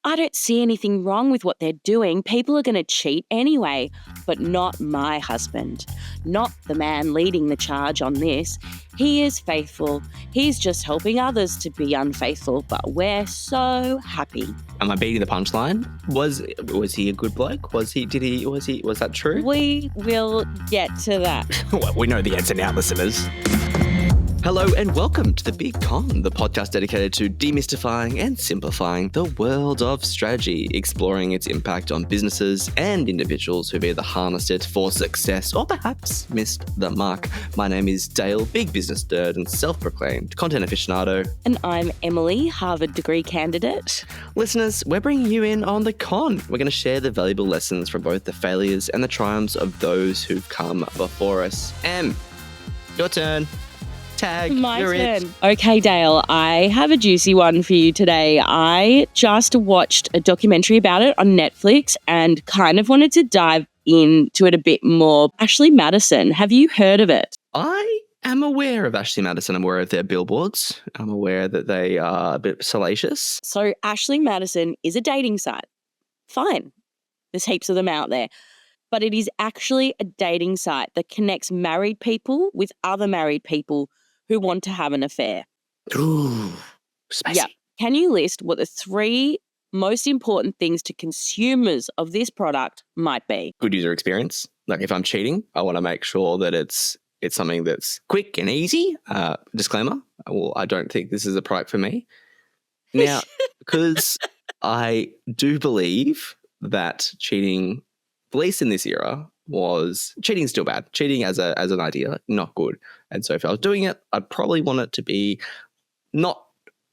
I don't see anything wrong with what they're doing. People are going to cheat anyway, but not my husband. Not the man leading the charge on this. He is faithful. He's just helping others to be unfaithful, but we're so happy. Am I beating the punchline? Was he a good bloke? Was that true? We will get to that. Well, we know the answer now, listeners. Hello and welcome to The Big Con, the podcast dedicated to demystifying and simplifying the world of strategy, exploring its impact on businesses and individuals who've either harnessed it for success or perhaps missed the mark. My name is Dale, big business nerd and self-proclaimed content aficionado. And I'm Emily, Harvard degree candidate. Listeners, we're bringing you in on The Con. We're going to share the valuable lessons from both the failures and the triumphs of those who've come before us. Em, your turn. My turn. Okay, Dale, I have a juicy one for you today. I just watched a documentary about it on Netflix and kind of wanted to dive into it a bit more. Ashley Madison, have you heard of it? I am aware of Ashley Madison. I'm aware of their billboards. I'm aware that they are a bit salacious. So Ashley Madison is a dating site. Fine. There's heaps of them out there. But it is actually a dating site that connects married people with other married people who want to have an affair. Ooh, spicy. Yeah. Can you list what the 3 most important things to consumers of this product might be? Good user experience. Like if I'm cheating, I want to make sure that it's something that's quick and easy. Disclaimer, I don't think this is a product for me. Now, because I do believe that cheating, at least in this era, cheating is still bad. Cheating as an idea, not good. And so if I was doing it, I'd probably want it to be not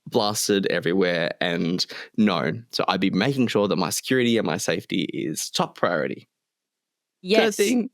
blasted everywhere and known. So I'd be making sure that my security and my safety is top priority. Yes. Third thing,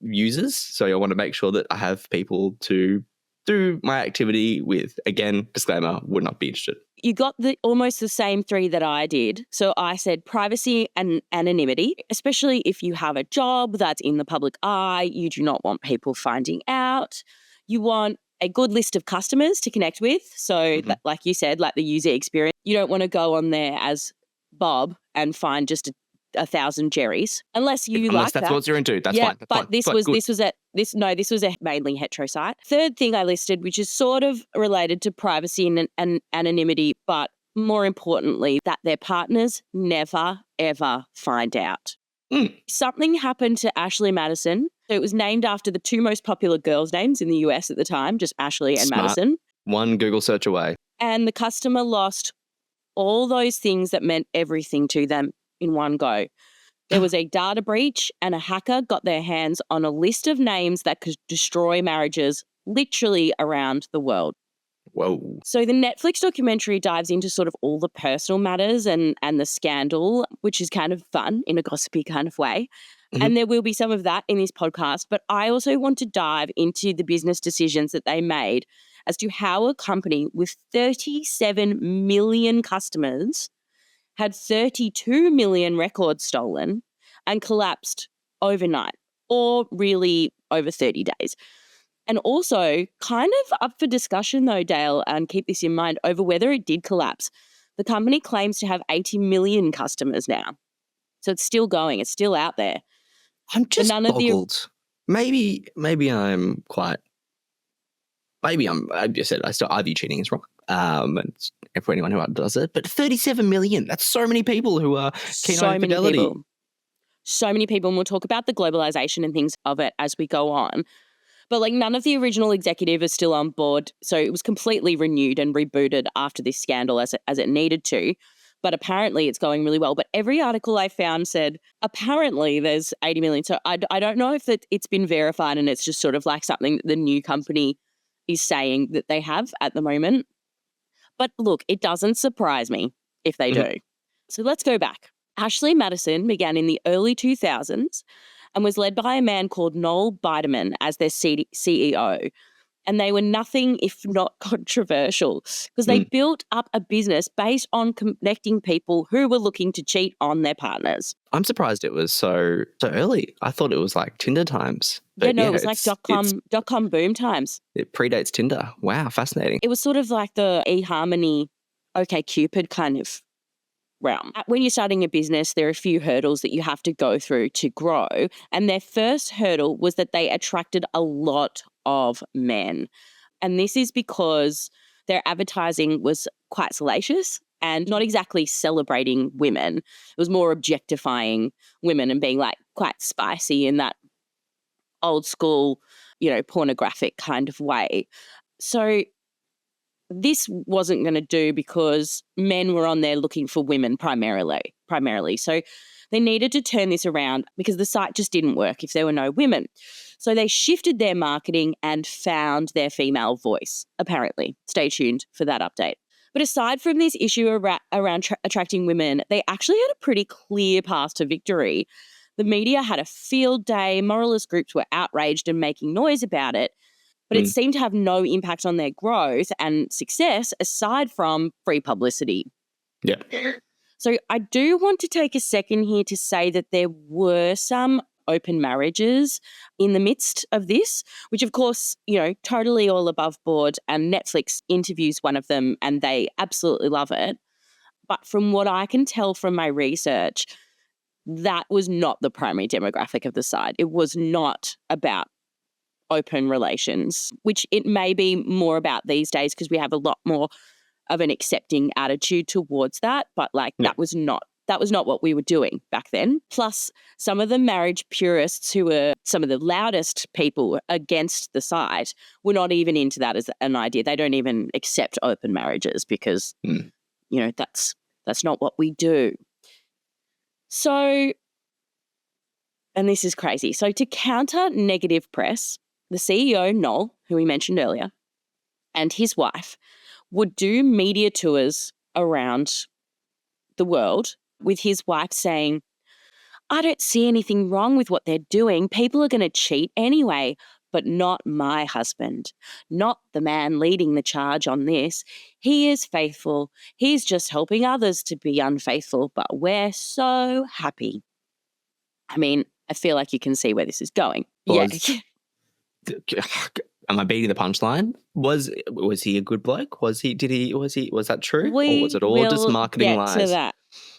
users. So I want to make sure that I have people to do my activity with. Again, disclaimer, would not be interested. You got almost the same 3 that I did. So I said privacy and anonymity, especially if you have a job that's in the public eye. You do not want people finding out. You want a good list of customers to connect with. So that, like you said, like the user experience. You don't want to go on there as Bob and find just 1,000 Jerrys, unless that's what you're into. That's fine. That's but fine. this was a mainly hetero site. Third thing I listed, which is sort of related to privacy and anonymity, but more importantly, that their partners never ever find out. Something happened to Ashley Madison. So it was named after the 2 most popular girls' names in the US at the time, just Ashley and Smart. Madison. One Google search away. And the customer lost all those things that meant everything to them in one go. There was a data breach and a hacker got their hands on a list of names that could destroy marriages literally around the world. Whoa. So the Netflix documentary dives into sort of all the personal matters and the scandal, which is kind of fun in a gossipy kind of way. Mm-hmm. And there will be some of that in this podcast. But I also want to dive into the business decisions that they made as to how a company with 37 million customers had 32 million records stolen and collapsed overnight, or really over 30 days. And also kind of up for discussion though, Dale, and keep this in mind, over whether it did collapse. The company claims to have 80 million customers now. So it's still going. It's still out there. I'm just boggled. Maybe I just said I view cheating as wrong. And for anyone who does it, but 37 million, that's so many people who are keen on infidelity. So many people, and we'll talk about the globalization and things of it as we go on. But like none of the original executive is still on board. So it was completely renewed and rebooted after this scandal as it needed to. But apparently it's going really well. But every article I found said apparently there's 80 million. So I don't know if it's been verified and it's just sort of like something that the new company is saying that they have at the moment. But look, it doesn't surprise me if they do. So let's go back. Ashley Madison began in the early 2000s and was led by a man called Noel Biderman as their CEO. And they were nothing if not controversial because they built up a business based on connecting people who were looking to cheat on their partners. I'm surprised it was so early. I thought it was like Tinder times. But it was like dot-com boom times. It predates Tinder. Wow, fascinating. It was sort of like the eHarmony OkCupid kind of realm. When you're starting a business, there are a few hurdles that you have to go through to grow. And their first hurdle was that they attracted a lot of men. And this is because their advertising was quite salacious and not exactly celebrating women. It was more objectifying women and being like quite spicy in that old school, pornographic kind of way. So this wasn't going to do because men were on there looking for women primarily. So they needed to turn this around because the site just didn't work if there were no women. So they shifted their marketing and found their female voice, apparently. Stay tuned for that update. But aside from this issue around attracting women, they actually had a pretty clear path to victory. The media had a field day, moralist groups were outraged and making noise about it, but it seemed to have no impact on their growth and success aside from free publicity. Yeah. So I do want to take a second here to say that there were some open marriages in the midst of this, which of course, totally all above board, and Netflix interviews one of them and they absolutely love it. But from what I can tell from my research, that was not the primary demographic of the site. It was not about open relations, which it may be more about these days because we have a lot more of an accepting attitude towards that. But that was not what we were doing back then. Plus, some of the marriage purists who were some of the loudest people against the site were not even into that as an idea. They don't even accept open marriages because, that's not what we do. So, and this is crazy. So to counter negative press, the CEO, Noel, who we mentioned earlier, and his wife would do media tours around the world with his wife saying, I don't see anything wrong with what they're doing. People are going to cheat anyway, but not my husband, not the man leading the charge on this. He is faithful. He's just helping others to be unfaithful, but we're so happy. I mean, I feel like you can see where this is going. Am I beating the punchline? Was he a good bloke? Was that true? Or was it all just marketing lies? To that.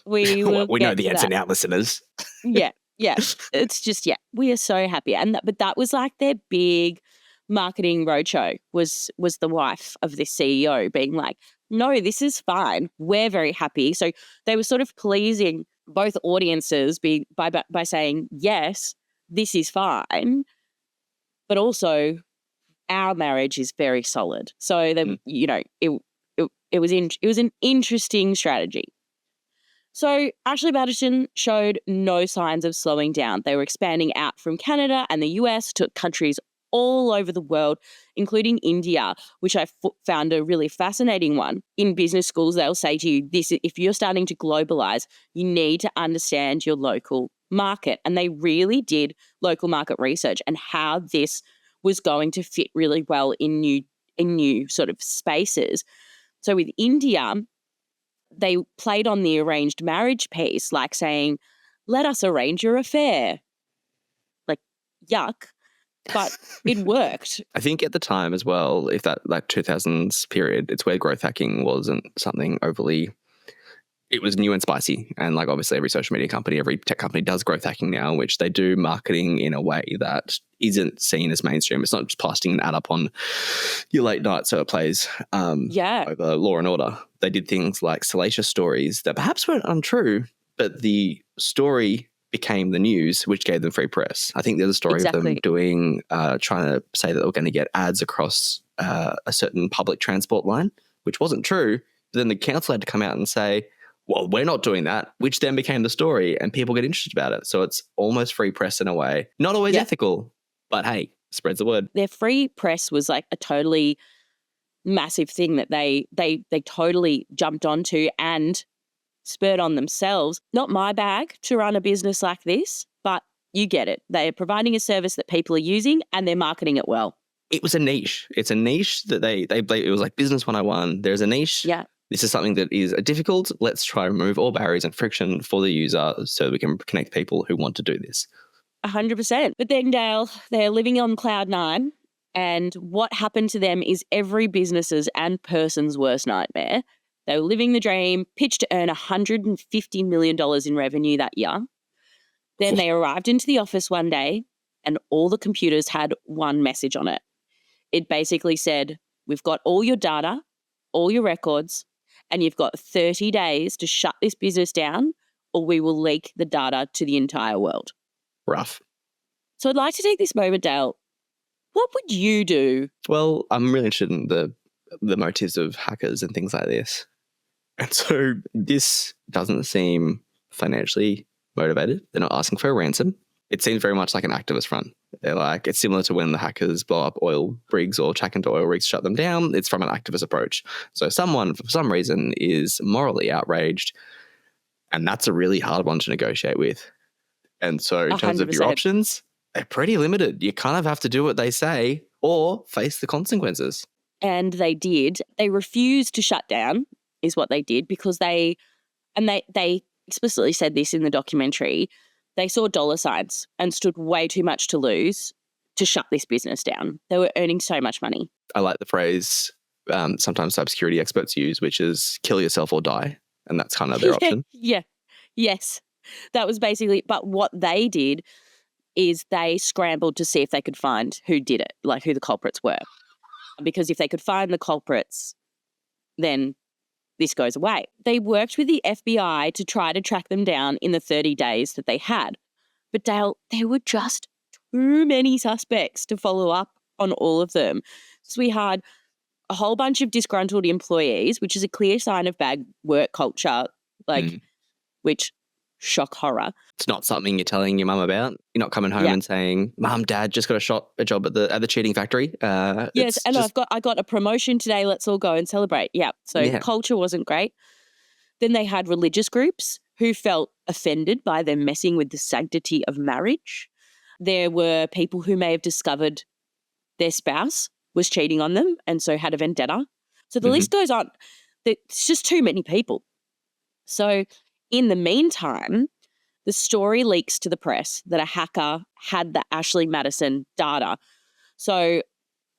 We know the answer now, listeners. Yeah. It's just, we are so happy. But that was like their big marketing roadshow was the wife of this CEO being like, no, this is fine. We're very happy. So they were sort of pleasing both audiences by saying, yes, this is fine, but also our marriage is very solid. So it was an interesting strategy. So Ashley Madison showed no signs of slowing down. They were expanding out from Canada and the US to countries all over the world, including India, which I found a really fascinating one. In business schools, they'll say to you, if you're starting to globalize, you need to understand your local market. And they really did local market research and how this was going to fit really well in new sort of spaces. So with India, they played on the arranged marriage piece, like saying, let us arrange your affair. Like, yuck. But it worked. I think at the time as well, if that 2000s period, it's where growth hacking wasn't something overly, it was new and spicy. And obviously every social media company, every tech company does growth hacking now, which they do marketing in a way that isn't seen as mainstream. It's not just posting an ad up on your late night so it plays over Law and Order. They did things like salacious stories that perhaps weren't untrue, but the story became the news, which gave them free press. I think there's a story of them doing, trying to say that they were going to get ads across a certain public transport line, which wasn't true. But then the council had to come out and say, well, we're not doing that, which then became the story and people get interested about it. So it's almost free press in a way. Not always ethical, but hey, spreads the word. Their free press was like a totally massive thing that they totally jumped onto and spurred on themselves. Not my bag to run a business like this, but you get it. They're providing a service that people are using and they're marketing it well. It was a niche. It's a niche that it was like business 101. There's a niche. Yeah. This is something that is difficult. Let's try to remove all barriers and friction for the user so we can connect people who want to do this. 100%. But then, Dale, they're living on cloud nine, and what happened to them is every business's and person's worst nightmare. They were living the dream, pitched to earn $150 million in revenue that year. Then they arrived into the office one day and all the computers had one message on it. It basically said, we've got all your data, all your records, and you've got 30 days to shut this business down or we will leak the data to the entire world. Rough. So I'd like to take this moment, Dale. What would you do? Well, I'm really interested in the motives of hackers and things like this. And so this doesn't seem financially motivated. They're not asking for a ransom. It seems very much like an activist front. They're like, it's similar to when the hackers blow up oil rigs or check into oil rigs, shut them down. It's from an activist approach. So someone, for some reason, is morally outraged. And that's a really hard one to negotiate with. And so in terms of your 100%. options, they're pretty limited. You kind of have to do what they say or face the consequences. And they did. They refused to shut down is what they did because they explicitly said this in the documentary. They saw dollar signs and stood way too much to lose to shut this business down. They were earning so much money. I like the phrase sometimes cybersecurity experts use, which is kill yourself or die. And that's kind of their option. Yeah. Yes. That was basically, but what they did is they scrambled to see if they could find who did it, like who the culprits were. Because if they could find the culprits, then this goes away. They worked with the FBI to try to track them down in the 30 days that they had. But Dale, there were just too many suspects to follow up on all of them. So we had a whole bunch of disgruntled employees, which is a clear sign of bad work culture, which shock horror. It's not something you're telling your mum about. You're not coming home and saying, Mum, Dad just got a job at the cheating factory. Yes, and I got a promotion today. Let's all go and celebrate. Yeah. So culture wasn't great. Then they had religious groups who felt offended by them messing with the sanctity of marriage. There were people who may have discovered their spouse was cheating on them and so had a vendetta. So the list goes on. It's just too many people. So in the meantime, the story leaks to the press that a hacker had the Ashley Madison data. So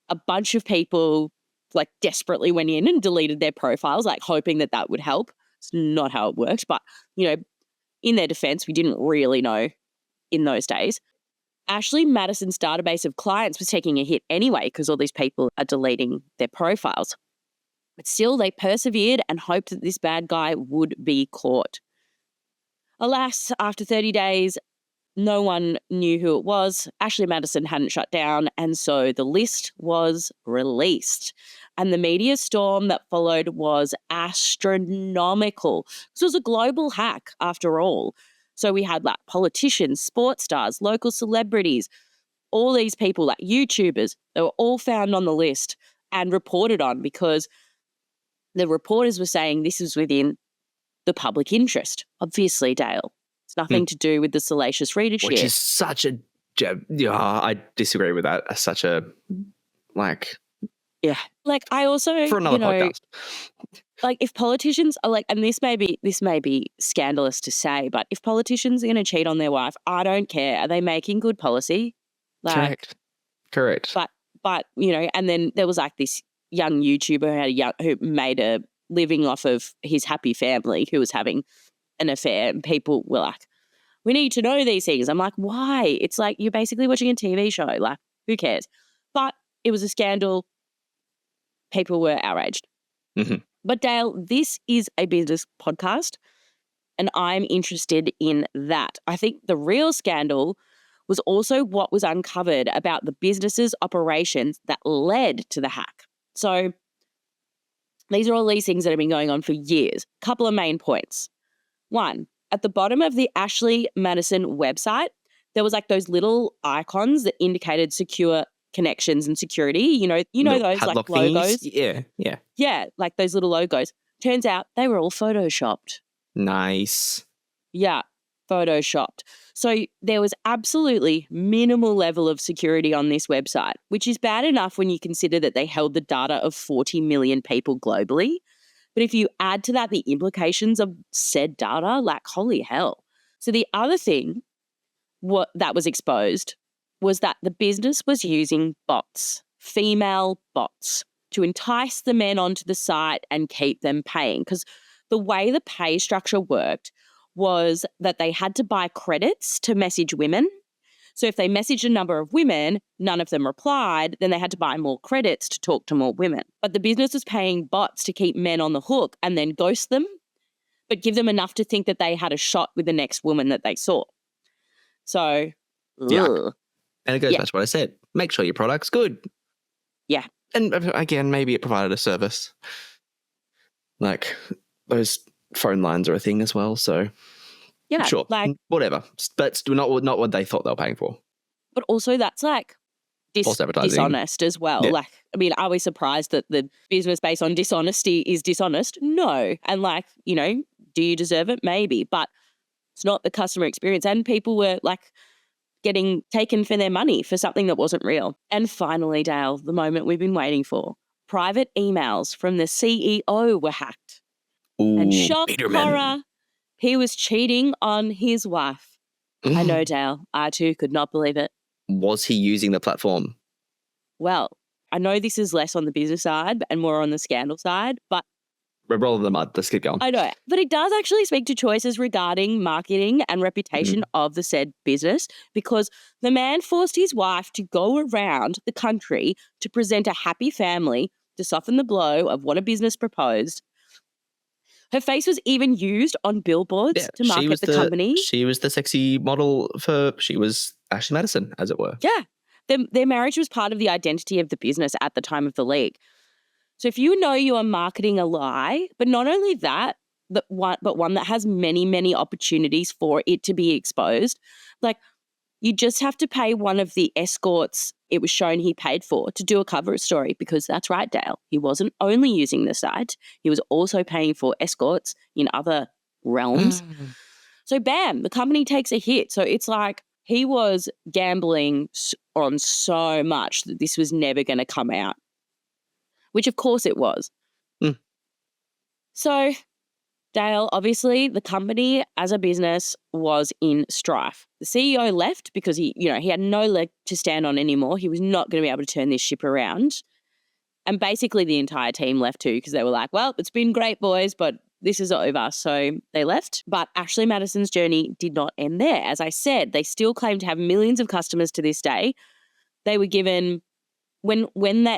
a bunch of people desperately went in and deleted their profiles, hoping that would help. It's not how it worked. But, in their defense, we didn't really know in those days. Ashley Madison's database of clients was taking a hit anyway because all these people are deleting their profiles. But still, they persevered and hoped that this bad guy would be caught. Alas, after 30 days, no one knew who it was. Ashley Madison hadn't shut down, and so the list was released. And the media storm that followed was astronomical. This was a global hack, after all. So we had politicians, sports stars, local celebrities, all these people, YouTubers, they were all found on the list and reported on because the reporters were saying this was within the public interest. Obviously, Dale. It's nothing to do with the salacious readership. Which is such a... I disagree with that. Such a... Yeah. I also... For another podcast. If politicians are and this may be scandalous to say, but if politicians are going to cheat on their wife, I don't care. Are they making good policy? Correct. But and then there was this young YouTuber who made a living off of his happy family who was having an affair, and people were like, we need to know these things. I'm like, why? It's you're basically watching a TV show. Who cares? But it was a scandal. People were outraged. Mm-hmm. But Dale, this is a business podcast and I'm interested in that. I think the real scandal was also what was uncovered about the business's operations that led to the hack. So these are all these things that have been going on for years. Couple of main points. One, at the bottom of the Ashley Madison website, there was those little icons that indicated secure connections and security. You know those logos. Yeah. Yeah, those little logos. Turns out they were all photoshopped. Nice. Yeah, photoshopped. So there was absolutely minimal level of security on this website, which is bad enough when you consider that they held the data of 40 million people globally. But if you add to that the implications of said data, holy hell. So the other thing that was exposed was that the business was using bots, female bots. to entice the men onto the site and keep them paying. Because the way the pay structure worked was that they had to buy credits to message women. So if they messaged a number of women, none of them replied, then they had to buy more credits to talk to more women. But the business was paying bots to keep men on the hook and then ghost them, but give them enough to think that they had a shot with the next woman that they saw. So, Yuck. And it goes Yeah. back to what I said. Make sure your product's good. Yeah. And again, maybe it provided a service. Like those phone lines are a thing as well. So yeah, sure, like, whatever. But still not what they thought they were paying for. but also that's like False advertising. dishonest as well. Yeah. Like, I mean, are we surprised that the business based on dishonesty is dishonest? No. And like, you know, do you deserve it? Maybe, but it's not the customer experience. And people were like getting taken for their money for something that wasn't real. And finally, Dale, the moment we've been waiting for. Private emails from the CEO were hacked. Ooh, And shock, Peterman. horror, he was cheating on his wife. I know, Dale. I too could not believe it. Was he using the platform? Well, I know this is less on the business side and more on the scandal side, but We're rolling the mud. Let's keep going. I know. But it does actually speak to choices regarding marketing and reputation of the said business, because the man forced his wife to go around the country to present a happy family to soften the blow of what a business proposed. Her face was even used on billboards to market the company. She was the sexy model she was Ashley Madison, as it were. Yeah. Their marriage was part of the identity of the business at the time of the leak. So if you know you are marketing a lie, but not only that, but one that has many, many opportunities for it to be exposed, like you just have to pay one of the escorts it was shown he paid for to do a cover story, because that's right, Dale. He wasn't only using the site, he was also paying for escorts in other realms. So bam, the company takes a hit. So it's like he was gambling on so much that this was never going to come out, which of course it was. So Dale, obviously the company as a business was in strife. The CEO left because he had no leg to stand on anymore. He was not going to be able to turn this ship around. And basically the entire team left too, because they were like, well, it's been great, boys, but this is over. So they left. But Ashley Madison's journey did not end there. As I said, they still claim to have millions of customers to this day. They were given, when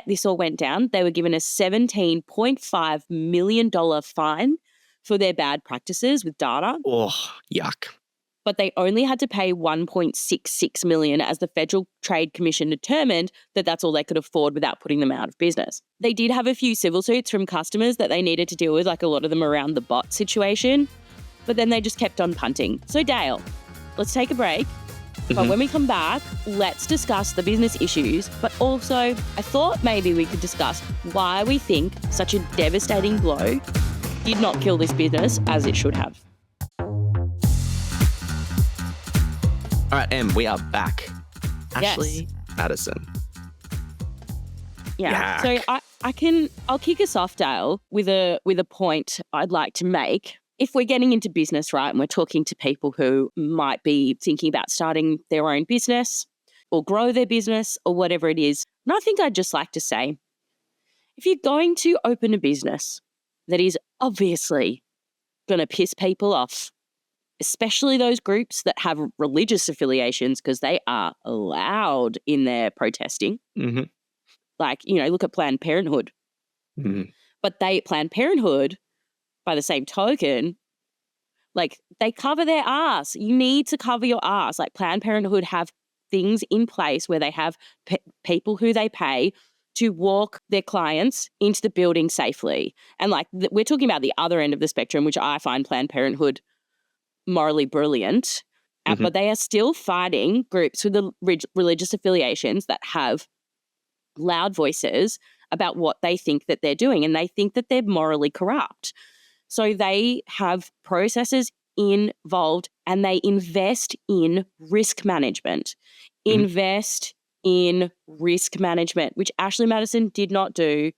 this all went down, they were given a $17.5 million fine for their bad practices with data. Oh, yuck. But they only had to pay $1.66 million, as the Federal Trade Commission determined that that's all they could afford without putting them out of business. They did have a few civil suits from customers that they needed to deal with, like a lot of them around the bot situation, but then they just kept on punting. So Dale, let's take a break. But when we come back, let's discuss the business issues, but also I thought maybe we could discuss why we think such a devastating blow did not kill this business as it should have. All right, Em, we are back. Yes. Ashley Madison. Yeah. Yuck. So I'll kick us off, Dale, with a point I'd like to make. If we're getting into business, right, and we're talking to people who might be thinking about starting their own business or grow their business or whatever it is, and I think I'd just like to say, if you're going to open a business that is obviously going to piss people off, especially those groups that have religious affiliations, because they are loud in their protesting. Like, look at Planned Parenthood. But Planned Parenthood, by the same token, like they cover their ass. You need to cover your ass. Like Planned Parenthood have things in place where they have people who they pay to walk their clients into the building safely. And like we're talking about the other end of the spectrum, which I find Planned Parenthood morally brilliant. But they are still fighting groups with the religious affiliations that have loud voices about what they think that they're doing, and they think that they're morally corrupt. So they have processes involved, and they invest in risk management. Invest in risk management, which Ashley Madison did not do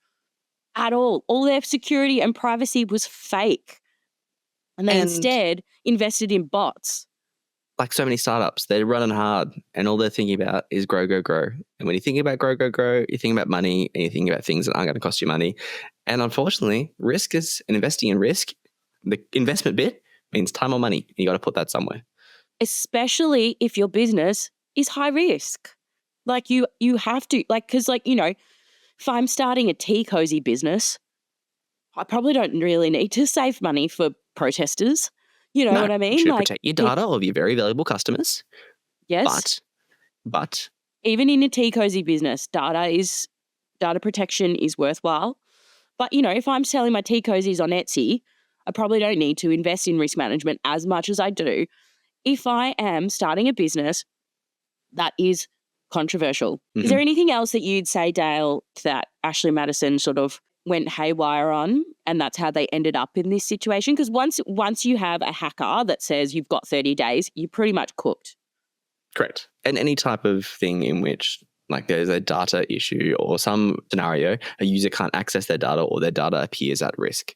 at all. All their security and privacy was fake. And they instead invested in bots. like so many startups, they're running hard and all they're thinking about is grow, grow, grow. And when you think about grow, grow, grow, you think about money and you think about things that aren't going to cost you money. And unfortunately, investing in risk, the investment bit means time or money. You got to put that somewhere. Especially if your business is high risk. Like you have to, like, because like, you know, if I'm starting a tea cozy business, I probably don't really need to save money for protesters. You know what I mean? You should like, protect your data of your very valuable customers. Yes. But even in a tea cozy business, data protection is worthwhile. But, you know, if I'm selling my tea cozies on Etsy, I probably don't need to invest in risk management as much as I do if I am starting a business that is controversial. Is there anything else that you'd say, Dale, that Ashley Madison sort of went haywire on and that's how they ended up in this situation? Because once you have a hacker that says you've got 30 days, you're pretty much cooked. Correct. And any type of thing in which like there's a data issue or some scenario, a user can't access their data or their data appears at risk.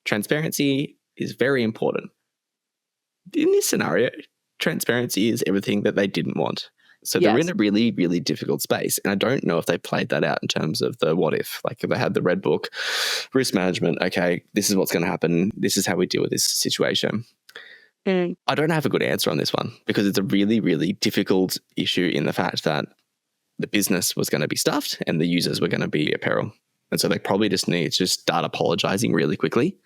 Transparency is very important. In this scenario, transparency is everything that they didn't want. So they're in a really, really difficult space. And I don't know if they played that out in terms of the what if. Like if they had the red book, risk management, okay, this is what's going to happen. This is how we deal with this situation. I don't have a good answer on this one because it's a really, really difficult issue in the fact that the business was going to be stuffed and the users were going to be at peril. And so they probably just need to start apologizing really quickly.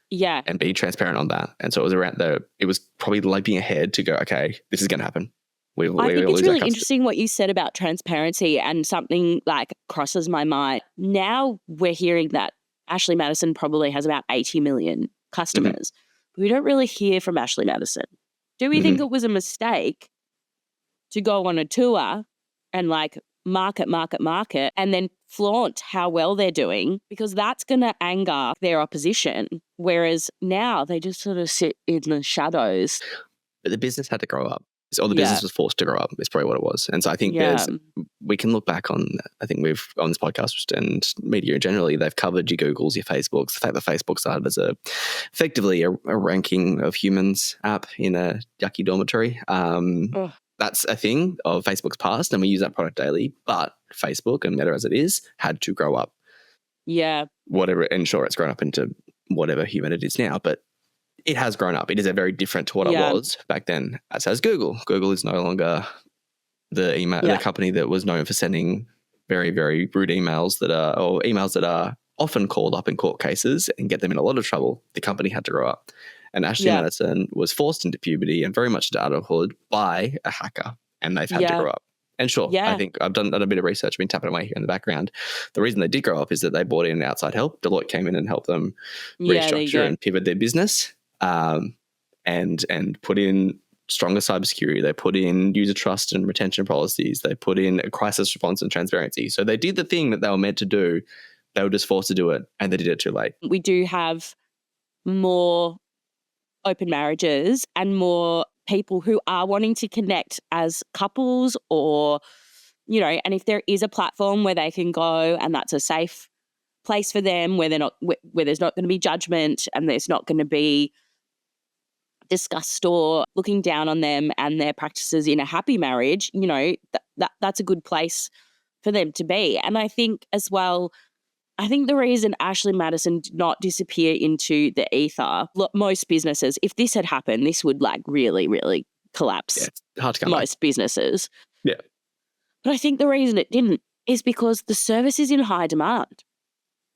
Yeah. And be transparent on that. And so it was probably leaping ahead to go, okay, this is going to happen. I think it's really interesting what you said about transparency, and something like crosses my mind. Now we're hearing that Ashley Madison probably has about 80 million customers. We don't really hear from Ashley Madison. Do we think it was a mistake to go on a tour and like market and then flaunt how well they're doing, because that's going to anger their opposition, whereas now they just sort of sit in the shadows. But the business had to grow up. Or the business was forced to grow up is probably what it was. And so I think we can look back on, I think we've on this podcast and media generally, they've covered your Googles, your Facebooks, the fact that Facebook started as effectively a ranking of humans app in a yucky dormitory. That's a thing of Facebook's past, and we use that product daily. But Facebook and Meta as it is had to grow up. Yeah. Whatever, and sure, it's grown up into whatever human it is now, but it has grown up. It is a very different to what it was back then, as has Google. Google is no longer the company that was known for sending very, very rude emails that are often called up in court cases and get them in a lot of trouble. The company had to grow up. And Ashley Madison was forced into puberty and very much into adulthood by a hacker, and they've had to grow up. And sure, I think I've done a bit of research, been tapping away here in the background. The reason they did grow up is that they brought in outside help. Deloitte came in and helped them restructure and pivot their business. And put in stronger cybersecurity. They put in user trust and retention policies. They put in a crisis response and transparency. So they did the thing that they were meant to do. They were just forced to do it, and they did it too late. We do have more open marriages and more people who are wanting to connect as couples, or, you know, and if there is a platform where they can go and that's a safe place for them, where there's not going to be judgment and there's not going to be disgust or looking down on them and their practices in a happy marriage, you know, that's a good place for them to be. And I think as well, the reason Ashley Madison did not disappear into the ether, look, most businesses, if this had happened, this would like really, really collapse. Yeah, it's hard to come most businesses. Yeah. But I think the reason it didn't is because the service is in high demand.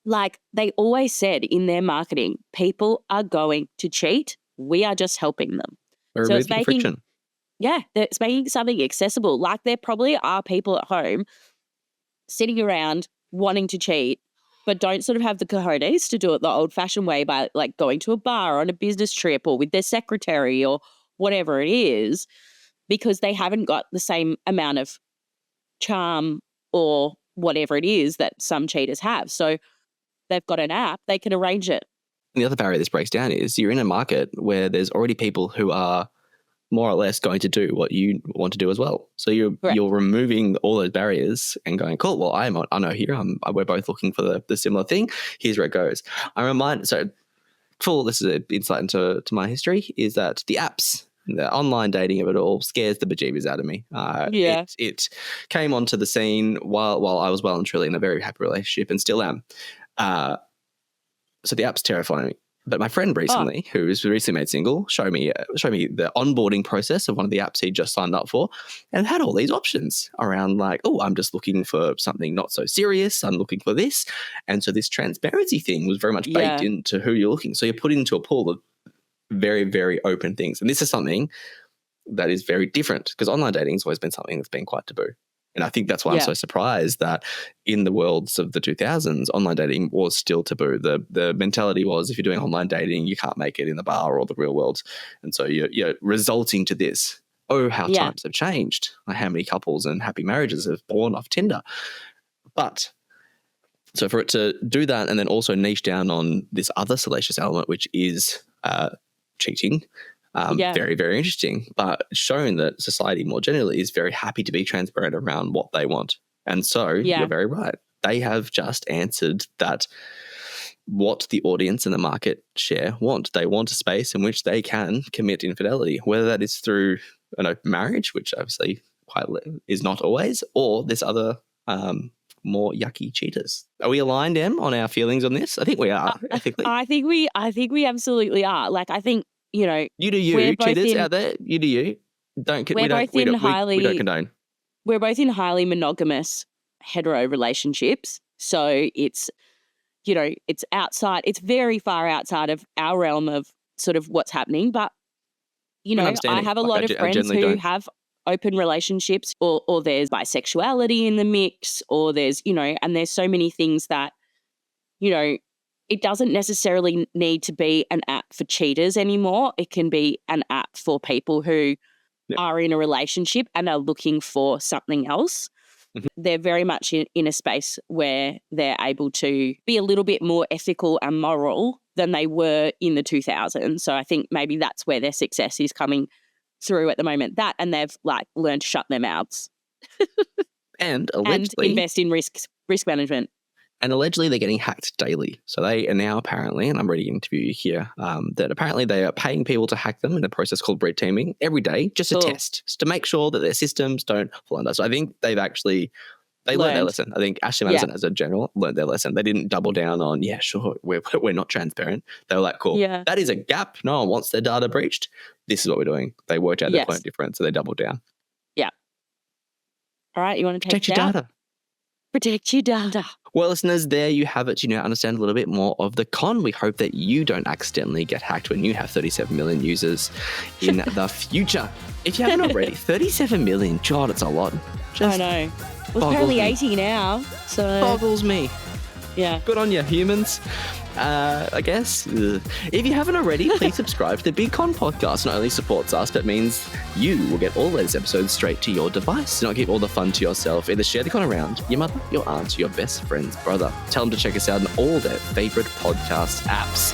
Like they always said in their marketing, people are going to cheat. We are just helping them. So it's making friction. Yeah, it's making something accessible. Like there probably are people at home sitting around wanting to cheat, but don't sort of have the cojones to do it the old-fashioned way by like going to a bar on a business trip or with their secretary or whatever it is, because they haven't got the same amount of charm or whatever it is that some cheaters have. So they've got an app, they can arrange it. And the other barrier this breaks down is you're in a market where there's already people who are more or less going to do what you want to do as well. So you're removing all those barriers and going, cool, well, I know here, we're both looking for the similar thing. Here's where it goes. I'm reminded, so this is an insight into my history, is that the apps The online dating of it all scares the bejeebers out of me. Yeah. It came onto the scene while I was well and truly in a very happy relationship and still am. So the app's terrifying me. But my friend recently, who was recently made single, showed me the onboarding process of one of the apps he just signed up for, and it had all these options around like, oh, I'm just looking for something not so serious. I'm looking for this, and so this transparency thing was very much baked into who you're looking. So you're put into a pool of very, very open things, and this is something that is very different because online dating has always been something that's been quite taboo. And I think that's why I'm so surprised that in the worlds of the 2000s, online dating was still taboo. The mentality was if you're doing online dating, you can't make it in the bar or the real world. And so you're resulting to this. Oh, how times have changed. Like how many couples and happy marriages have born off Tinder. But so for it to do that and then also niche down on this other salacious element, which is cheating, very, very interesting, but showing that society more generally is very happy to be transparent around what they want. And so you're very right. They have just answered that what the audience and the market share want. They want a space in which they can commit infidelity, whether that is through an open marriage, which obviously is not always, or this other more yucky cheaters. Are we aligned, Em, on our feelings on this? I think we are, ethically. I think we absolutely are. Like, I think, you know, you do you, cheaters out there. You do you. We don't condone. We're both in highly monogamous hetero relationships. So it's, you know, it's very far outside of our realm of sort of what's happening. But, you know, I have a lot of friends who have open relationships or there's bisexuality in the mix or there's, you know, and there's so many things that, you know, it doesn't necessarily need to be an app for cheaters anymore. It can be an app for people who are in a relationship and are looking for something else. Mm-hmm. They're very much in a space where they're able to be a little bit more ethical and moral than they were in the 2000s. So I think maybe that's where their success is coming through at the moment. That and they've like learned to shut their mouths. And allegedly invest in risk management. And allegedly they're getting hacked daily. So they are now apparently, and I'm reading an interview here, that apparently they are paying people to hack them in a process called red teaming every day, just a test, just to make sure that their systems don't fall under. So I think they've actually, learned their lesson. I think Ashley Madison as a general learned their lesson. They didn't double down on, sure, we're not transparent. They were like, cool, that is a gap. No one wants their data breached. This is what we're doing. They worked out their point difference, so they doubled down. Yeah. All right, you want to protect your data. Protect your data. Well, listeners, there you have it. You now understand a little bit more of the con. We hope that you don't accidentally get hacked when you have 37 million users in the future. If you haven't already, 37 million, God, it's a lot. I know. Well, it's apparently 80 now. So boggles me. Yeah. Good on you, humans. I guess. If you haven't already, please subscribe to the Big Con podcast. Not only supports us, but means you will get all those episodes straight to your device. Do not keep all the fun to yourself. Either share the con around your mother, your aunt, your best friend's brother. Tell them to check us out on all their favourite podcast apps.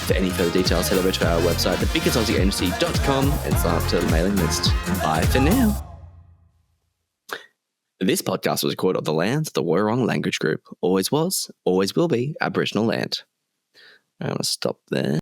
For any further details, head over to our website, thebiggersaussieagency.com, and sign up to the mailing list. Bye for now. This podcast was recorded on the lands of the Wurrung language group. Always was, always will be Aboriginal land. I'm going to stop there.